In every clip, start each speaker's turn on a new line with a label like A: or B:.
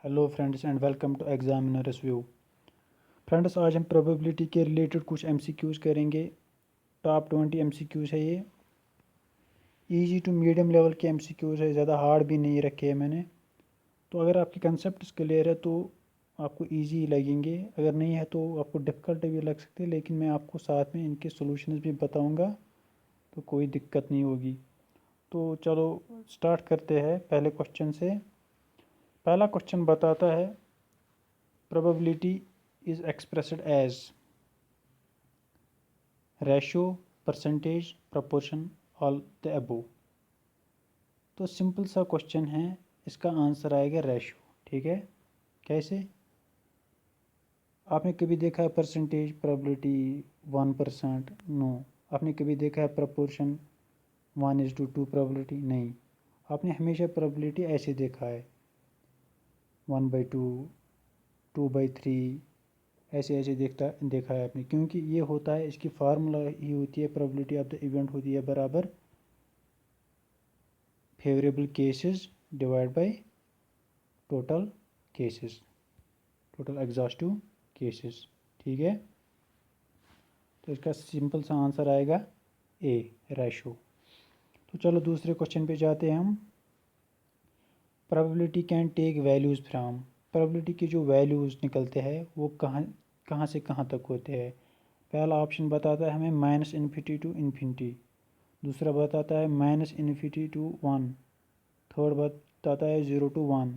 A: Hello friends and welcome to examiner review. Friends, आज हम probability के रिलेटेड कुछ एमसीक्यूज़ करेंगे। टॉप 20 एमसीक्यूज़ है ये। इजी टू मीडियम लेवल के एमसीक्यूज़ है, ज़्यादा हार्ड भी नहीं रखे हैं मैंने। तो अगर आपके कंसेप्ट क्लियर है तो आपको इजी लगेंगे, अगर नहीं है तो आपको डिफ़िकल्ट भी लग सकते हैं, लेकिन मैं आपको साथ में इनके सॉल्यूशंस भी बताऊँगा, तो कोई दिक्कत नहीं होगी। तो चलो स्टार्ट करते हैं पहले क्वेश्चन से। पहला क्वेश्चन बताता है probability is expressed as ratio, percentage, proportion, all the above। तो सिंपल सा क्वेश्चन है, इसका आंसर आएगा रेशियो। ठीक है, कैसे? आपने कभी देखा है परसेंटेज प्रोबेबिलिटी 1%? नो। आपने कभी देखा है प्रपोर्शन 1:2 प्रोबेबिलिटी? नहीं। आपने हमेशा प्रोबेबिलिटी ऐसे देखा है 1/2, 2/3, ऐसे ऐसे देखा है आपने, क्योंकि ये होता है, इसकी फार्मूला ही होती है, प्रोबेबिलिटी ऑफ द इवेंट होती है बराबर favourable cases divide by total cases, total exhaustive cases. ठीक है, तो इसका सिंपल सा आंसर आएगा ए, रेशो। तो चलो दूसरे क्वेश्चन पे जाते हैं हम। Probability can take values from. Probability के जो वैल्यूज़ निकलते हैं वो कहाँ कहाँ से कहाँ तक होते हैं। पहला ऑप्शन बताता है हमें -∞ टू इन्फिनिटी, दूसरा बताता है -∞ टू 1, थर्ड बताता है 0 to 1,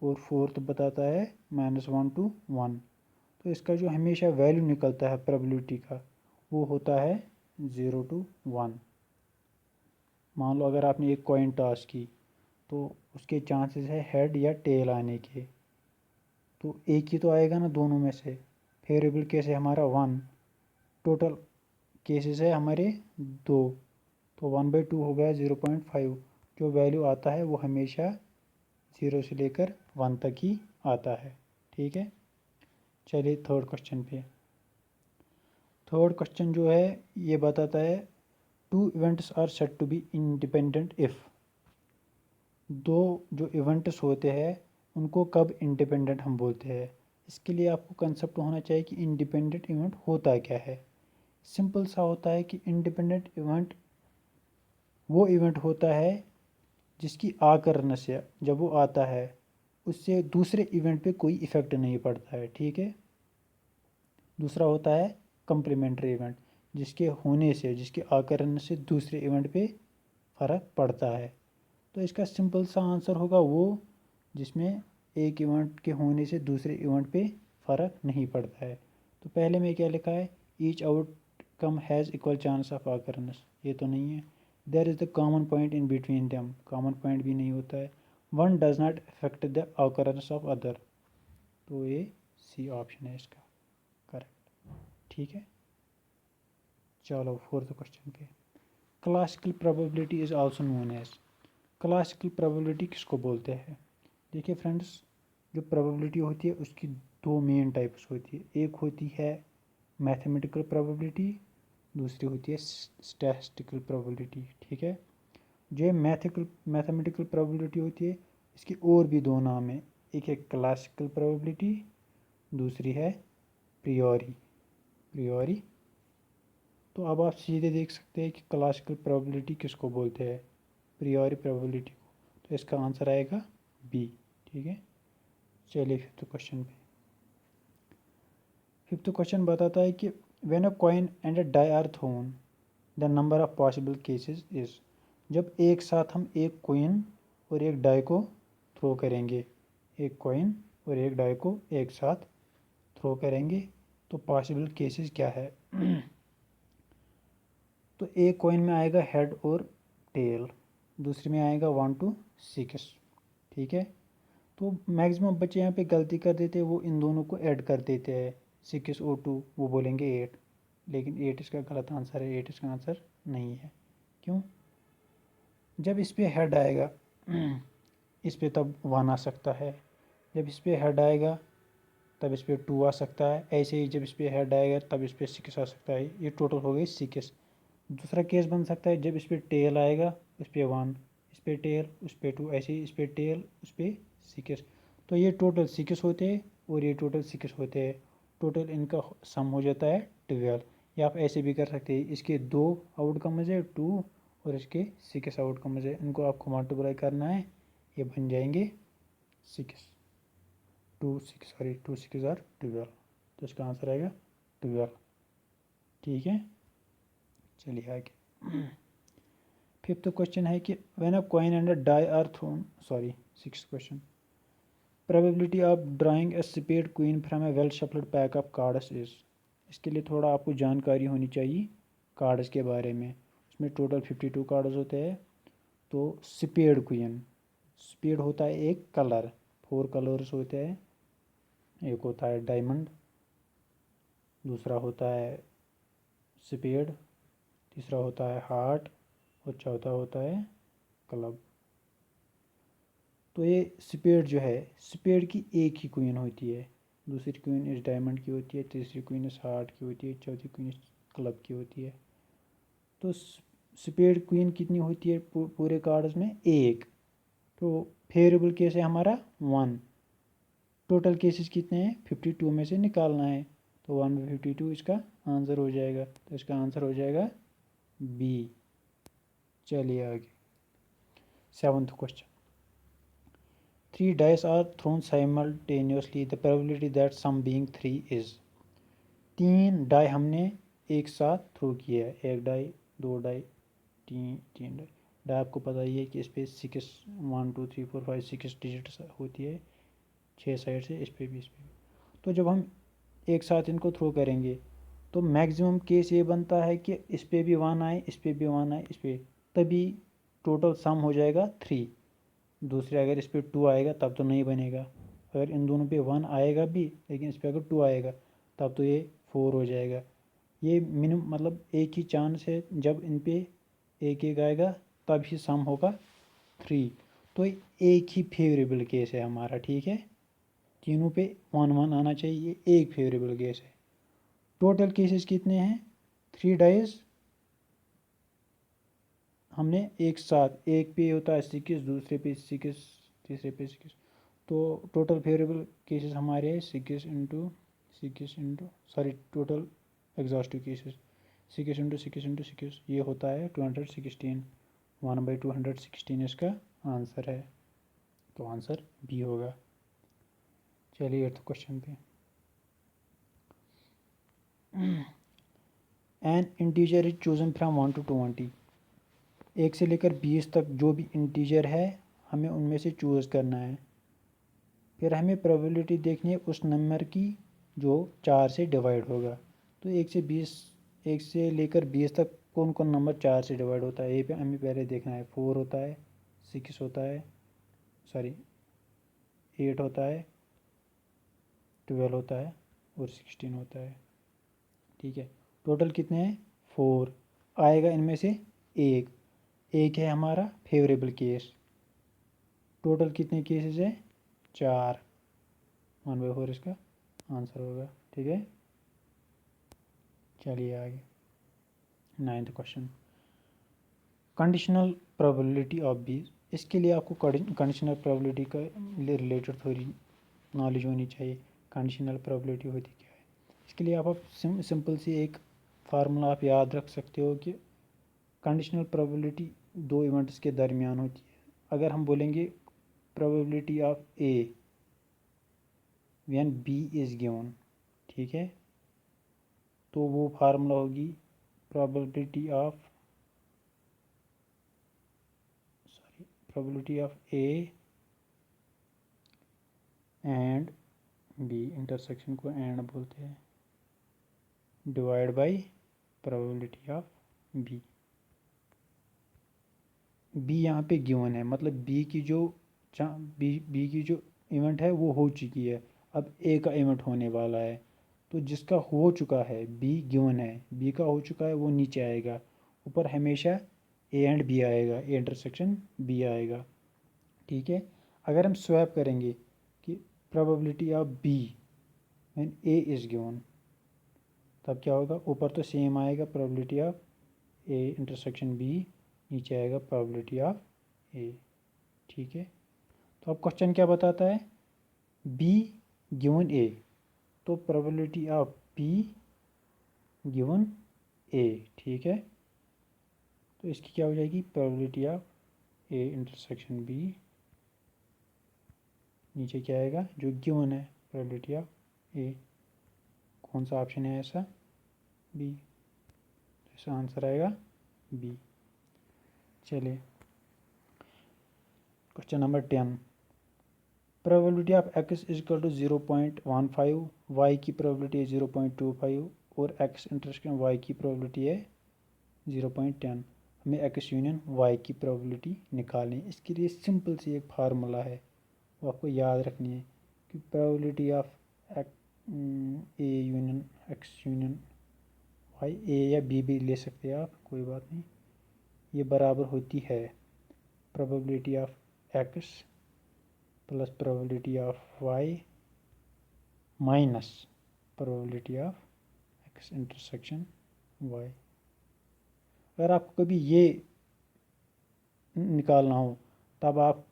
A: और फोर्थ बताता है -1 to 1। तो इसका जो हमेशा वैल्यू निकलता है प्रोबेबिलिटी का वो होता है 0 to 1। मान लो अगर आपने एक कॉइन टॉस की तो उसके चांसेस है हेड या टेल आने के, तो एक ही तो आएगा ना दोनों में से। फेवरेबल केस है हमारा 1, टोटल केसेस है हमारे 2, तो 1/2 हो गया 0.5। जो वैल्यू आता है वो हमेशा 0 से लेकर 1 तक ही आता है। ठीक है, चलिए थर्ड क्वेश्चन पे। थर्ड क्वेश्चन जो है ये बताता है two events are said to be independent if. दो जो इवेंट्स होते हैं उनको कब इंडिपेंडेंट हम बोलते हैं। इसके लिए आपको कंसेप्ट होना चाहिए कि इंडिपेंडेंट इवेंट होता क्या है। सिंपल सा होता है कि इंडिपेंडेंट इवेंट वो इवेंट होता है जिसकी आकरण से जब वो आता है उससे दूसरे इवेंट पे कोई इफ़ेक्ट नहीं पड़ता है। ठीक है, दूसरा होता है कम्प्लीमेंट्री इवेंट, जिसके होने से, जिसके आकरण से दूसरे इवेंट पे फ़र्क पड़ता है। तो इसका सिंपल सा आंसर होगा वो जिसमें एक इवेंट के होने से दूसरे इवेंट पे फ़र्क नहीं पड़ता है। तो पहले में क्या लिखा है, each outcome has equal chance of occurrence, ये तो नहीं है। There is the common point in between them, common point भी नहीं होता है। One does not affect the occurrence of other, तो ये सी ऑप्शन है इसका करेक्ट। ठीक है, चलो फोर्थ क्वेश्चन पे। Classical probability is also known as. Classical probability किसको बोलते हैं? देखिए फ्रेंड्स, जो प्रोबेबिलिटी होती है उसकी दो मेन टाइप्स होती है। एक होती है मैथमेटिकल प्रोबेबिलिटी, दूसरी होती है स्टैटिस्टिकल प्रोबेबिलिटी। ठीक है, जो मैथमेटिकल प्रोबेबिलिटी होती है इसके और भी दो नाम हैं, एक है क्लासिकल प्रोबेबिलिटी, दूसरी है प्रियोरी। प्रियोरी, तो अब आप सीधे देख सकते हैं कि क्लासिकल प्रोबेबिलिटी किसको बोलते हैं, प्रियोरी प्रोबेबिलिटी को। तो इसका आंसर आएगा बी। ठीक है, चलिए फिफ्थ क्वेश्चन पे। फिफ्थ क्वेश्चन बताता है कि when a coin and a die are thrown the number of possible cases is. जब एक साथ हम एक कॉइन और एक डाई को थ्रो करेंगे, एक कॉइन और एक डाई को एक साथ थ्रो करेंगे, तो पॉसिबल केसेस क्या है? तो एक कॉइन में आएगा हेड और टेल, दूसरे में आएगा 1 to 6। ठीक है, तो मैक्सिमम बच्चे यहाँ पे गलती कर देते हैं, वो इन दोनों को ऐड कर देते हैं, 6 और 2, वो बोलेंगे 8, लेकिन 8 इसका गलत आंसर है, 8 इसका आंसर नहीं है। क्यों? जब इस पे हेड आएगा इस पे तब 1 आ सकता है, जब इस पे हेड आएगा तब इस पे 2 आ सकता है, ऐसे ही जब इस पे हेड आएगा तब इस पे 6 आ सकता है। ये टोटल हो गई 6। दूसरा केस बन सकता है जब इस पे टेल आएगा, इस पे 1, इस पे टेल, उस पे 2, ऐसे ही इस पे टेल, उस पे 6। तो ये टोटल 6 होते हैं और ये टोटल 6 होते हैं, टोटल इनका सम हो जाता है 12। या आप ऐसे भी कर सकते हैं, इसके 2 आउटकम्स है 2 और इसके 6 आउटकम्स है, इनको आपको मल्टीप्लाई करना है, ये बन जाएंगे 6 2 6 सॉरी 2 6 आर 12, तो इसका आंसर आएगा 12। ठीक है, चलिए आगे। फिफ्थ क्वेश्चन है कि when a coin and a die are thrown, sorry 6th question, probability of drawing a spade queen from a well shuffled pack of cards is. इसके लिए थोड़ा आपको जानकारी होनी चाहिए कार्ड्स के बारे में। उसमें टोटल 52 कार्ड्स होते हैं। तो स्पेड क्वीन, स्पेड होता है एक कलर, 4 कलर्स होते हैं। एक होता है डायमंड, दूसरा होता है स्पेड, तीसरा होता है हार्ट और चौथा होता है क्लब। तो ये स्पेड जो है, स्पेड की एक ही क्वीन होती है, दूसरी क्वीन इस डायमंड की होती है, तीसरी क्वीन इस हार्ट की होती है, चौथी क्वीन इस क्लब की होती है। तो स्पेड क्वीन कितनी होती है पूरे कार्ड्स में? एक। तो फेवरेबल केस है हमारा 1। टोटल केसेस कितने हैं? 52 में से निकालना है, तो 1/52 इसका आंसर हो जाएगा, तो इसका आंसर हो जाएगा बी। चलिए आगे 7th question, 3 dice are thrown simultaneously, the probability that sum being 3 is। 3 die हमने एक साथ थ्रो किया है, एक डाई, 2 डाई, तीन डाई। डाई आपको पता ही है कि इस पर 6 1 2 3 4 5 6 डिजिट होती है, 6 साइड से, इस पर भी इस पर भी। तो जब हम एक साथ इनको थ्रो करेंगे तो मैक्सिमम केस ये बनता है कि इस पर भी 1 आए, इस पर भी 1 आए, इस पर, तभी टोटल सम हो जाएगा 3। दूसरे अगर इस पर 2 आएगा तब तो नहीं बनेगा। अगर इन दोनों पे 1 आएगा भी लेकिन इस पर अगर 2 आएगा तब तो ये 4 हो जाएगा। ये मिनिमम मतलब एक ही चांस है, जब इन पे एक एक आएगा तब ही सम होगा 3। तो एक ही फेवरेबल केस है हमारा, ठीक है। तीनों पे 1 1 आना चाहिए, ये एक फेवरेबल केस है। टोटल केसेस कितने हैं? 3 डाइज हमने एक साथ, एक पे होता है 6, दूसरे पे 6, तीसरे पे 6, तो टोटल फेवरेबल केसेस हमारे 6 into sorry total exhaustive cases 6 ये होता है 216। 1/216 इसका आंसर है, तो आंसर बी होगा। चलिए 8th क्वेश्चन पे, N integer is chosen from 1 to 20। 1 से लेकर 20 तक जो भी इंटीजर है हमें उनमें से चूज़ करना है। फिर हमें प्रोबेबिलिटी देखनी है उस नंबर की जो 4 से डिवाइड होगा। तो 1 से लेकर 20 तक कौन कौन नंबर 4 से डिवाइड होता है, ये पे हमें पहले देखना है। 4 होता है, 6 होता है, सॉरी 8 होता है, 12 होता है और 16 होता है। ठीक है, टोटल कितने हैं? 4 आएगा इनमें से एक है हमारा फेवरेबल केस। टोटल कितने केसेस है? 4। 1/4 इसका आंसर होगा, ठीक है। चलिए आगे 9th question, conditional probability of B. इसके लिए आपको कंडीशनल प्रोबेबिलिटी का रिलेटेड थोड़ी नॉलेज होनी चाहिए। कंडीशनल प्रोबेबिलिटी होती क्या है? इसके लिए आप सिंपल सी एक फार्मूला आप याद रख सकते हो कि कंडीशनल प्रोबेबिलिटी 2 इवेंट्स के दरमियान होती है। अगर हम बोलेंगे probability of A when B is given, ठीक है, तो वो फार्मूला होगी probability of A and B, intersection को एंड बोलते हैं, divide by probability of B. B यहाँ पे गिवन है, मतलब बी की जो इवेंट है वो हो चुकी है, अब ए का इवेंट होने वाला है। तो जिसका हो चुका है, बी गिवन है, बी का हो चुका है, वो नीचे आएगा, ऊपर हमेशा ए एंड बी आएगा, ए इंटरसेक्शन बी आएगा, ठीक है। अगर हम स्वैप करेंगे कि probability of B when A is given, तब क्या होगा? ऊपर तो सेम आएगा probability of A intersection B, नीचे आएगा प्रोबेबिलिटी ऑफ ए, ठीक है। तो अब क्वेश्चन क्या बताता है? बी गिवन ए, तो probability of B given A, ठीक है। तो इसकी क्या हो जाएगी, probability of A intersection B, नीचे क्या आएगा जो गिवन है प्रोबेबिलिटी ऑफ ए, कौन सा ऑप्शन है ऐसा, बी, तो इसका आंसर आएगा बी। चलिए question number 10, probability of X is equal to 0.15, Y की प्रोबेबिलिटी है 0.25 और एक्स इंटरसेक्शन वाई की प्रोबेबिलिटी है 0.10। हमें एक्स यूनियन वाई की प्रोबेबिलिटी निकालनी है। इसके लिए सिंपल सी एक फार्मूला है, वो आपको याद रखनी है कि probability of A union X union Y, A या बी भी ले सकते हैं आप, कोई बात नहीं, ये बराबर होती है probability of X plus probability of Y minus probability of X intersection Y. अगर आपको कभी ये निकालना हो तब आप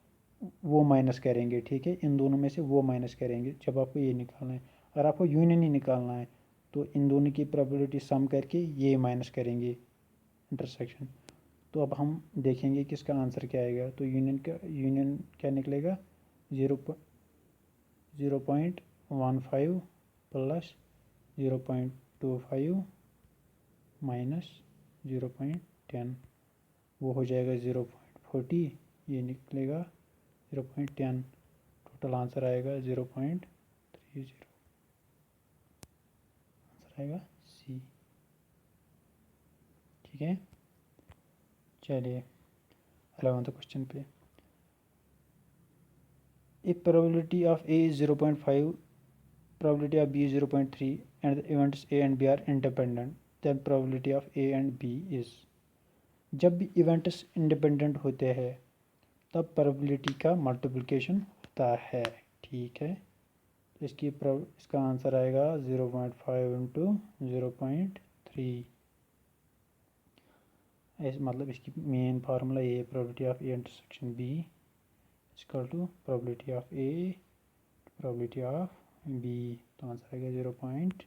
A: वो माइनस करेंगे, ठीक है, इन दोनों में से वो माइनस करेंगे जब आपको ये निकालना है। अगर आपको यूनियन ही निकालना है तो इन दोनों की प्रोबेबिलिटी सम करके ये माइनस करेंगे इंटरसेक्शन। तो अब हम देखेंगे कि इसका आंसर क्या आएगा। तो यूनियन क्या निकलेगा, 0.15 प्लस 0.25 माइनस 0.10, वो हो जाएगा 0.40, ये निकलेगा 0.10, टोटल आंसर आएगा 0.30, आंसर आएगा सी, ठीक है। चलिए 11th क्वेश्चन पे, if probability of A is 0.5, probability of B is 0.3 and the events A and B are independent, then probability of A and B is, जब भी इवेंट्स इंडिपेंडेंट होते हैं तब प्रोबेबिलिटी का मल्टीप्लिकेशन होता है, ठीक है। तो इसका आंसर आएगा 0.5 इंटू 0.3, मतलब इसकी मेन फार्मूला ये, probability of A intersection B equal to probability of A probability of B, तो आंसर आएगा 0.15,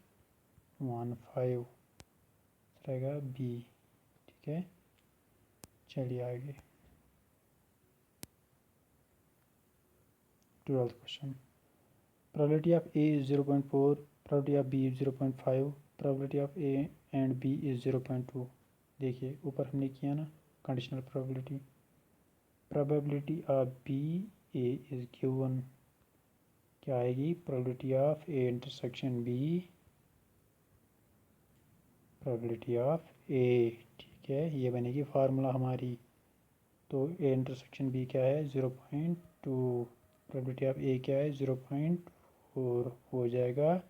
A: आंसर आएगा बी, ठीक है। चलिए आगे 12th question, probability of A is 0.4, probability of B is 0.5, probability of A and B is 0.2। देखिए ऊपर हमने किया ना conditional probability, probability of B A is given, क्या आएगी, probability of A intersection B probability of A, ठीक है, ये बनेगी फार्मूला हमारी। तो ए इंटरसेक्शन बी क्या है 0.2, प्रोबेबिलिटी ऑफ ए क्या है 0.4, हो जाएगा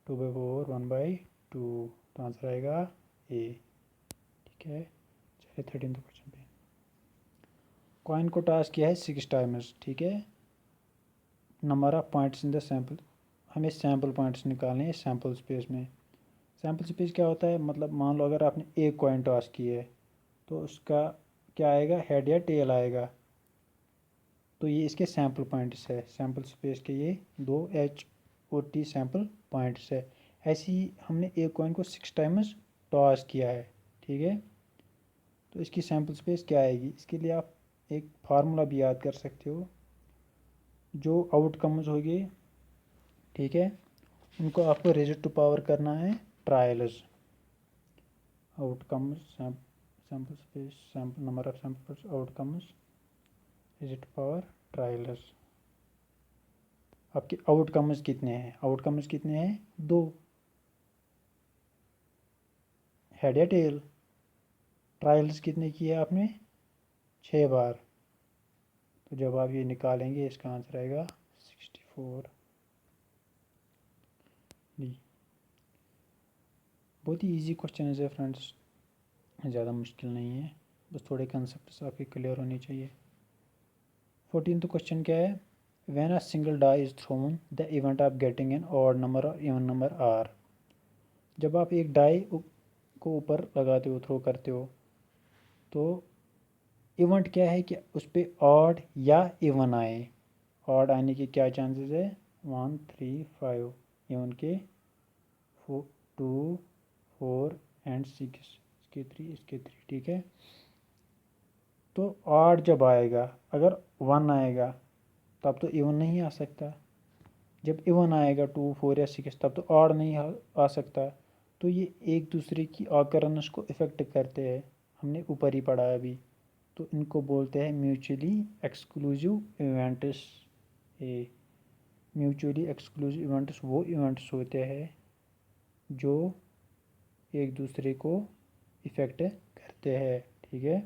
A: 2/4 1/2, तो आंसर आएगा ए, ठीक है। चलिए 13th क्वेश्चन पे, कॉइन को टॉस किया है 6 टाइम्स, ठीक है, number of points in the sample, हमें सैंपल पॉइंट्स निकालने हैं सैंपल स्पेस में। सैंपल स्पेस क्या होता है, मतलब मान लो अगर आपने एक कॉइन टॉस की है तो उसका क्या आएगा, हेड या टेल आएगा, तो ये इसके सैंपल पॉइंट्स है, सैंपल स्पेस के ये 2 H और T सैंपल पॉइंट्स है। ऐसे ही हमने एक कॉइन को 6 टाइम्स टॉस किया है, ठीक है, तो इसकी सैंपल स्पेस क्या आएगी। इसके लिए आप एक फार्मूला भी याद कर सकते हो, जो आउटकम्स होगी, ठीक है, उनको आपको रेज़ टू पावर करना है trials, outcomes sample space sample number of samples outcomes raise to power trials. आपके आउटकम्स कितने हैं, आउटकम्स कितने हैं, 2, हेड या टेल, ट्रायल्स कितने किए आपने, 6 बार, तो जब आप ये निकालेंगे इसका आंसर आएगा 64 डी। बहुत ही इजी क्वेश्चन है फ्रेंड्स, ज़्यादा मुश्किल नहीं है, बस थोड़े कंसेप्ट आपके क्लियर होने चाहिए। 14th क्वेश्चन क्या है, when a single die is thrown the event of getting an odd number और इवन नंबर आर, जब आप एक डाई को ऊपर लगाते हो, थ्रो करते हो, तो इवेंट क्या है कि उस पर ऑड या इवन आए, ऑड आने के क्या चांसेस है, 1 3 5, ये उनके 2 4 एंड 6, इसके 3 इसके 3, ठीक है। तो 8 जब आएगा, अगर 1 आएगा तब तो इवन नहीं आ सकता, जब इवन आएगा 2 4 या 6 तब तो ऑड नहीं आ सकता। तो ये एक दूसरे की ऑकरेंस को इफ़ेक्ट करते हैं, हमने ऊपर ही पढ़ा अभी। तो इनको बोलते हैं म्यूचुअली एक्सक्लूसिव इवेंट्स। ए म्यूचुअली एक्सक्लूसिव इवेंट्स वो इवेंट्स होते हैं जो एक दूसरे को इफ़ेक्ट करते हैं, ठीक है।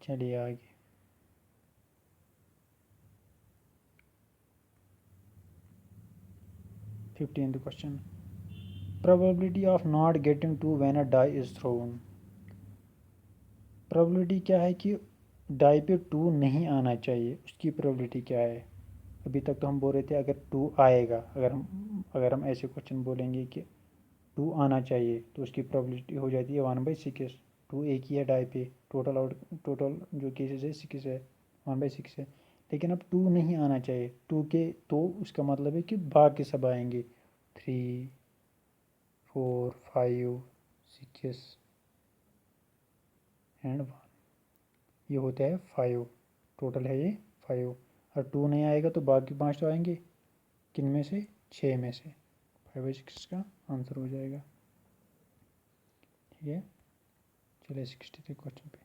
A: चलिए आगे। 15th question, probability of not getting 2 when a die is thrown। probability क्या है कि डाई पे 2 नहीं आना चाहिए, उसकी probability क्या है। अभी तक तो हम बोल रहे थे अगर 2 आएगा, अगर हम ऐसे क्वेश्चन बोलेंगे कि 2 आना चाहिए तो उसकी probability हो जाती है 1/6। 2 एक ही है डाई पे, टोटल जो केसेस है 6 है, 1/6 है। लेकिन अब 2 नहीं आना चाहिए, 2 के तो उसका मतलब है कि बाकी सब आएंगे, 3 4 5 6 एंड 1, ये होता है 5, टोटल है ये 5। और 2 नहीं आएगा तो बाकी 5 तो आएंगे, किन में से, 6 में से। 5/6 का आंसर हो जाएगा, ठीक है। चलिए 63 क्वेश्चन पे,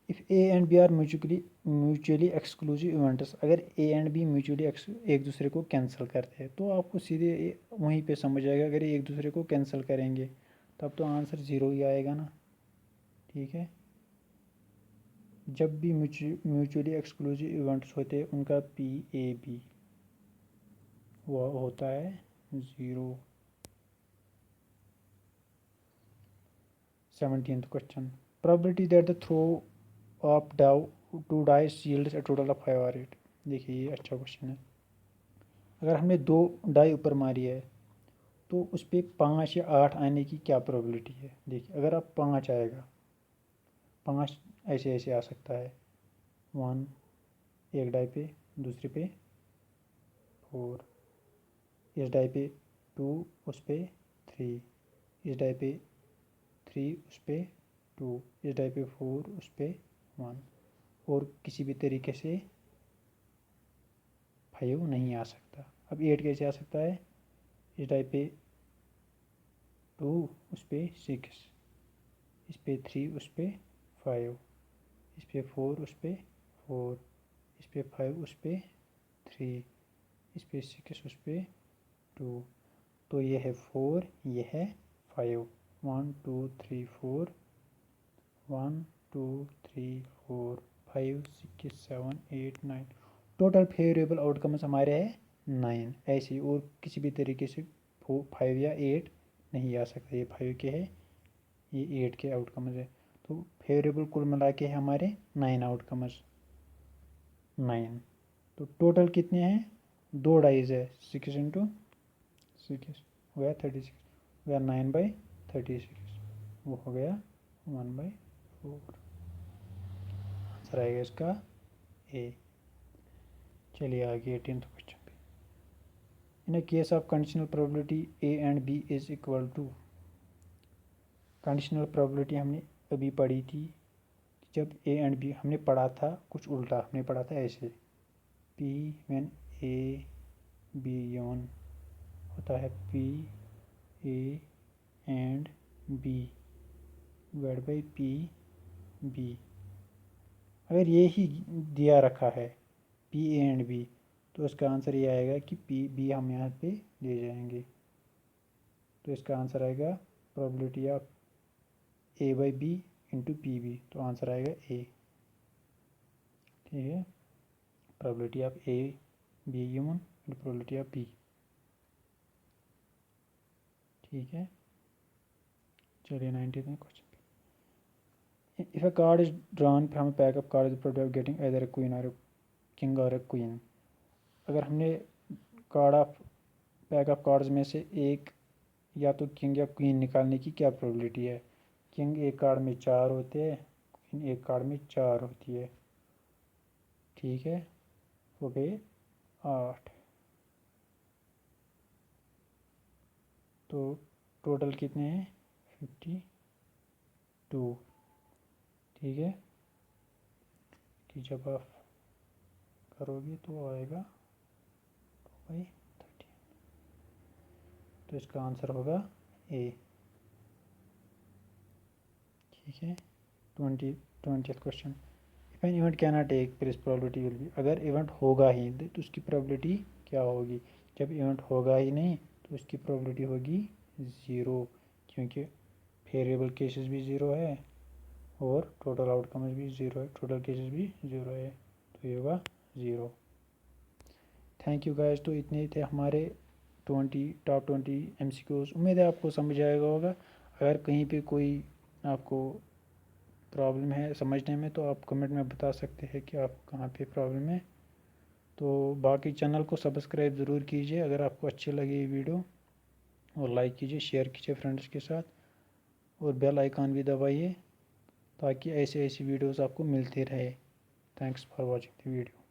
A: if A and B are mutually exclusive events. अगर ए एंड बी म्यूचुअली एक दूसरे को कैंसिल करते हैं तो आपको सीधे वहीं पे समझ आएगा, अगर ये एक दूसरे को कैंसिल करेंगे तब तो आंसर 0 ही आएगा ना, ठीक है। जब भी म्यूचुअली एक्सक्लूसिव इवेंट्स होते हैं उनका PAB वो होता है 0। 17th question, probability that the throw of 2 dice yields a total of 5 or 8। देखिए ये अच्छा क्वेश्चन है। अगर हमने 2 डाई ऊपर मारी है तो उस पर 5 या 8 आने की क्या प्रोबेबिलिटी है। देखिए अगर आप 5 आएगा, 5 ऐसे ऐसे आ सकता है, 1 एक डाई पे, दूसरे पे 4, इस डाई पे 2, उस पे 3, इस डाई पे 3, उस पे 2, इस डाई पे 4, उस पे 1, और किसी भी तरीके से 5 नहीं आ सकता। अब 8 कैसे आ सकता है, इस डाई पे 2, उस पे 6, इस पे 3, उस पे 5, इस पे 4, उस पे 4, इस पे 5, उस पे 3, इस पे 6, उस पे 2। तो ये है 4, ये है 5, 1 2 3 4, 1 2 3 4 5 6 7 8 9, टोटल फेवरेबल आउटकम्स हमारे हैं 9। ऐसे और किसी भी तरीके से 5 या 8 नहीं आ सकता, ये 5 के है, ये 8 के आउटकम्स है। तो फेवरेबल कुल मिला के है हमारे 9 आउटकम्स, 9। तो टोटल कितने हैं, 2 डाइज है, 6 इंटू 6 हो गया 36, हो गया 9/36, वो हो गया 1/4। आंसर आएगा इसका ए। चलिए आगे 18th क्वेश्चन पे, in a case of conditional probability A and B is equal to. Conditional probability हमने अभी पढ़ी थी, जब ए एंड बी हमने पढ़ा था कुछ उल्टा, हमने पढ़ा था ऐसे, P when A B given होता है P A and B divide by P B. अगर ये ही दिया रखा है पी ए एंड बी तो इसका आंसर ये आएगा कि पी बी हम यहाँ पे ले जाएंगे, तो इसका आंसर आएगा probability of A/B into P B, तो आंसर आएगा ए, ठीक है। Probability of A B given into probability of B, ठीक है। चलिए 19th question, if a card is drawn from a pack of cards the probability of getting either a queen or a king or a queen। अगर हमने card of pack of cards में से एक या तो किंग या queen निकालने की क्या प्रोबेबिलिटी है। किंग एक कार्ड में 4 होते हैं, क्वीन एक कार्ड में 4 होती है। ठीक है, हो गए 8। तो टोटल कितने हैं 52। ठीक है, कि जब आप करोगे तो आएगा 2/13। तो इसका आंसर होगा ए। ठीक है, 20th question. If an event can not take place probability will be, अगर इवेंट होगा ही तो उसकी प्रोबेबिलिटी क्या होगी। जब इवेंट होगा ही नहीं तो उसकी प्रोबेबिलिटी होगी 0, क्योंकि फेवरेबल केसेस भी 0 है और टोटल आउटकम्स भी 0 है, टोटल केसेस भी 0 है, तो ये होगा 0। Thank you guys. तो इतने ही थे हमारे टॉप 20 MCQs। उम्मीद है आपको समझ आएगा होगा। अगर कहीं पे कोई आपको प्रॉब्लम है समझने में तो आप कमेंट में बता सकते हैं कि आप कहाँ पे प्रॉब्लम है। तो बाकी चैनल को सब्सक्राइब ज़रूर कीजिए अगर आपको अच्छी लगी ये वीडियो, और लाइक कीजिए, शेयर कीजिए फ्रेंड्स के साथ, और बेल आइकॉन भी दबाइए ताकि ऐसे ऐसी वीडियोस आपको मिलती रहे। Thanks for watching the video.